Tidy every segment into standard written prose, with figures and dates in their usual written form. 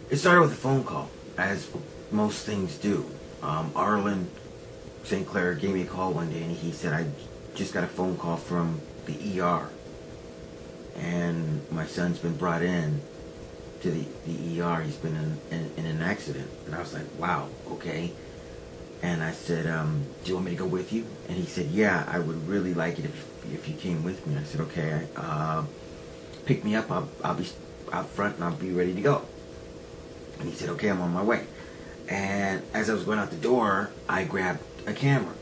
It started with a phone call, as most things do. Arlen St. Clair gave me a call one day, and he said, I just got a phone call from the ER, and my son's been brought in to the ER. He's been in an accident. And I was like, wow, okay. And I said, do you want me to go with you? And he said, yeah, I would really like it if you came with me. I said, okay, pick me up. I'll be out front and I'll be ready to go. And he said, okay, I'm on my way. And as I was going out the door, I grabbed a camera.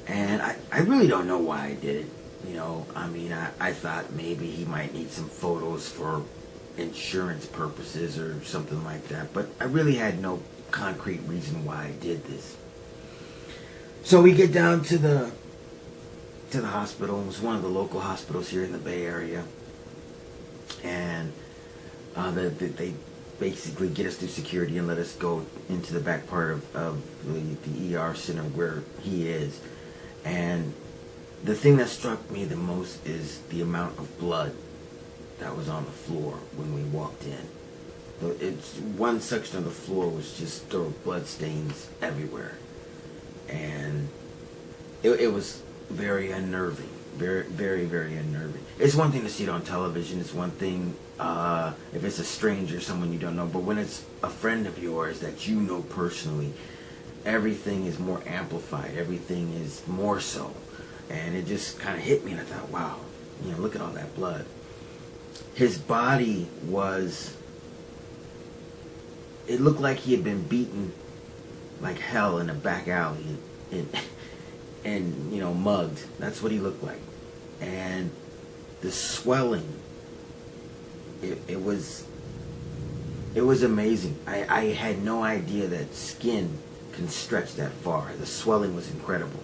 And I really don't know why I did it. You know, I mean, I thought maybe he might need some photos for insurance purposes or something like that. But I really had no concrete reason why I did this. So we get down to the hospital. It was one of the local hospitals here in the Bay Area. And they basically get us through security and let us go into the back part of the ER center where he is. And the thing that struck me the most is the amount of blood that was on the floor when we walked in. One section of the floor was just, there were blood stains everywhere. And it was very unnerving. Very, very, very unnerving. It's one thing to see it on television. It's one thing if it's a stranger, someone you don't know. But when it's a friend of yours that you know personally, everything is more amplified. Everything is more so. And it just kind of hit me, and I thought, wow, you know, look at all that blood. His body was, it looked like he had been beaten like hell in a back alley and you know, mugged. That's what he looked like. And the swelling, it was amazing. I had no idea that skin can stretch that far. The swelling was incredible.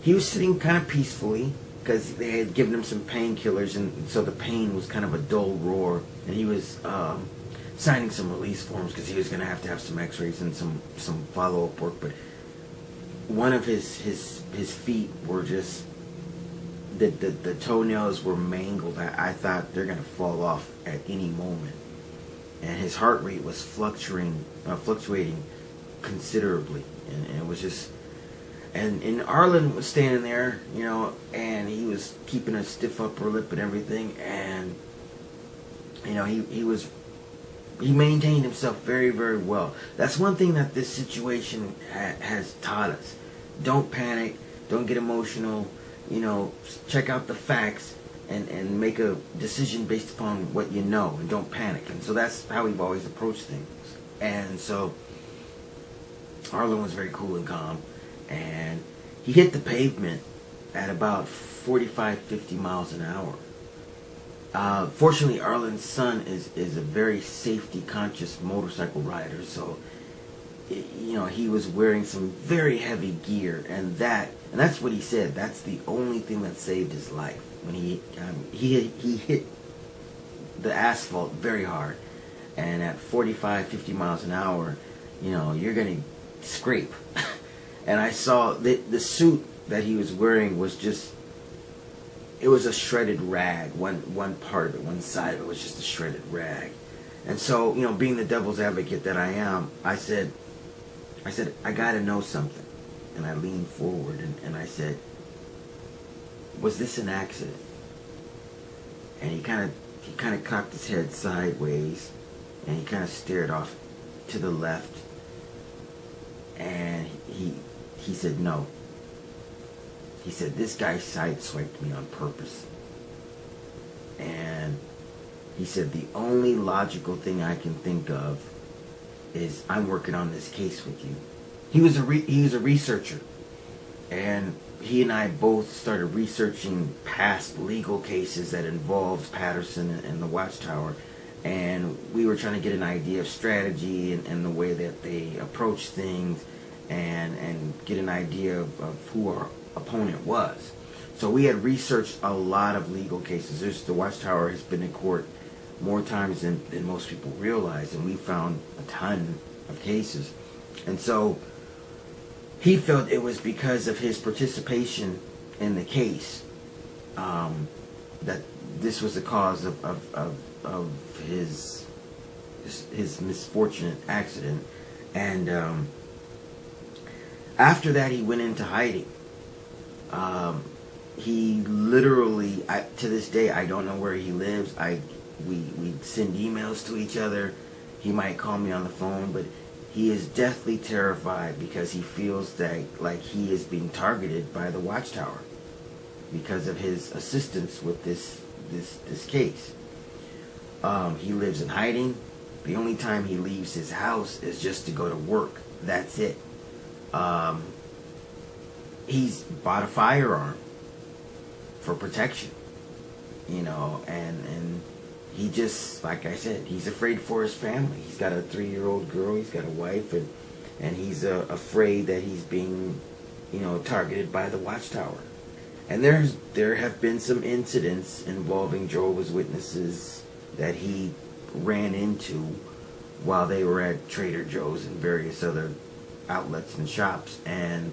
He was sitting kind of peacefully because they had given him some painkillers, and so the pain was kind of a dull roar. And he was signing some release forms because he was going to have some x-rays and some follow-up work. But one of his feet were just, the toenails were mangled. I thought they're going to fall off at any moment. And his heart rate was fluctuating considerably. And it was just, and Arlen was standing there, you know, and he was keeping a stiff upper lip and everything. And, you know, he maintained himself very, very well. That's one thing that this situation has taught us. Don't panic. Don't get emotional. You know, check out the facts and make a decision based upon what you know, and don't panic. And so that's how we've always approached things. And so Arlen was very cool and calm, and he hit the pavement at about 50 miles an hour. Fortunately, Arlen's son is a very safety conscious motorcycle rider, so you know, he was wearing some very heavy gear, and that's what he said. That's the only thing that saved his life. When he hit the asphalt very hard, and at 50 miles an hour, you know, you're gonna scrape. And I saw the suit that he was wearing was just, it was a shredded rag. One part of it, one side of it was just a shredded rag. And so, you know, being the devil's advocate that I am, I said, I gotta know something. And I leaned forward and I said, was this an accident? And he kind of cocked his head sideways, and he kind of stared off to the left, and he said no. He said, this guy sideswiped me on purpose. And he said, the only logical thing I can think of is I'm working on this case with you. He was a researcher, and he and I both started researching past legal cases that involved Patterson and the Watchtower, and we were trying to get an idea of strategy and the way that they approach things, and get an idea of who our opponent was. So we had researched a lot of legal cases. The Watchtower has been in court more times than most people realize, and we found a ton of cases. And so he felt it was because of his participation in the case that this was the cause of his his misfortunate accident. And after that, he went into hiding. He literally, to this day, I don't know where he lives. We send emails to each other. He might call me on the phone, but he is deathly terrified because he feels that like he is being targeted by the Watchtower because of his assistance with this case. He lives in hiding. The only time he leaves his house is just to go to work. That's it. He's bought a firearm for protection, you know, and he just, like I said, he's afraid for his family. He's got a 3-year-old girl. He's got a wife, and he's afraid that he's being, you know, targeted by the Watchtower. And there have been some incidents involving Jehovah's Witnesses that he ran into while they were at Trader Joe's and various other outlets and shops. And,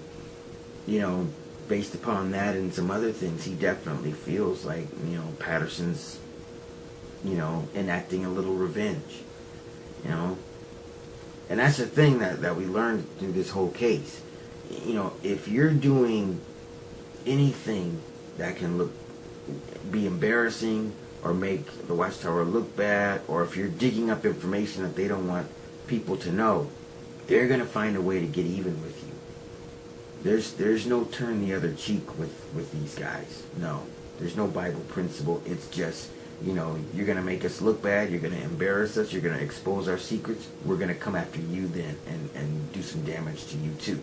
you know, based upon that and some other things, he definitely feels like, you know, Patterson's, you know, enacting a little revenge, you know. And that's the thing that we learned through this whole case. You know, if you're doing anything that can be embarrassing or make the Watchtower look bad, or if you're digging up information that they don't want people to know, they're going to find a way to get even with you. There's no turn the other cheek with these guys. No. There's no Bible principle. It's just, you know, you're going to make us look bad, you're going to embarrass us, you're going to expose our secrets, we're going to come after you then and do some damage to you too.